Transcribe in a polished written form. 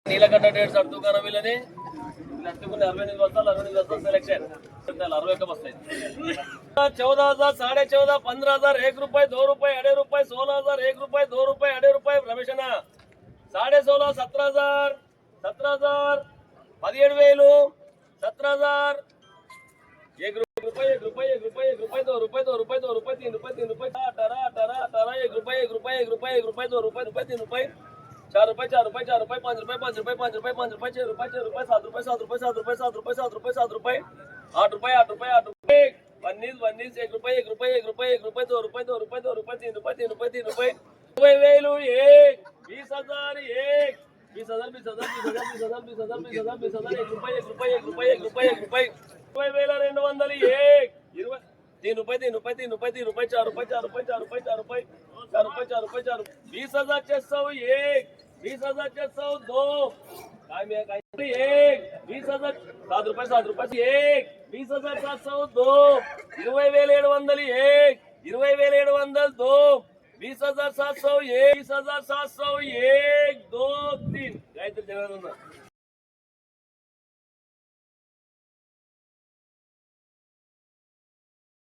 నీలగడ్డ 150 दुकान मिलने लट्टुकुने 68 बस्ता सिलेक्शन 60 बस्ता 14,000 14,500 15,000 1 रुपये 2 रुपये 2.5 रुपये 16,000 1 रुपये 2 रुपये 2.5 रुपये रमेशना 16,500 17,000 17,000 17,000 17,000 1 रुपये 1 रुपये 1 रुपये 1 रुपये 2 रुपये 2 रुपये 2 रुपये 3 रुपये 3 रुपये 18 18 18 1 रुपये 1 रुपये 1 रुपये 1 रुपये 2 रुपये 3 रुपये 4 रुपये 4 रुपये 4 रुपये 5 रुपये 5 रुपये 5 रुपये 5 रुपये 6 रुपये 6 रुपये 7 रुपये 7 रुपये 7 रुपये 7 रुपये 7 रुपये 7 रुपये 8 रुपये 8 रुपये 8 रुपये 19 1 रुपये 1 रुपये 1 रुपये 1 रुपये 2 रुपये 2 रुपये 2 रुपये 3 रुपये 3 रुपये 3 रुपये 20,000 1 20,000 20,000 20,000 20,000 20,000 1 रुपये 1 रुपये 1 रुपये 1 रुपये 1 रुपये 20,200 1 रुपये 3 रुपये 3 रुपये 3 रुपये 4 रुपये 4 रुपये 4 रुपये 4 रुपये 4 रुपये 4 रुपये 4 20,400 1 20,400 2 काय मी काय 1 20,000 7 रुपये 7 रुपये 1 20,700 2 20,700 1 20,700 2 20,700 1 20,700 1 2 3 काहीतरी देणार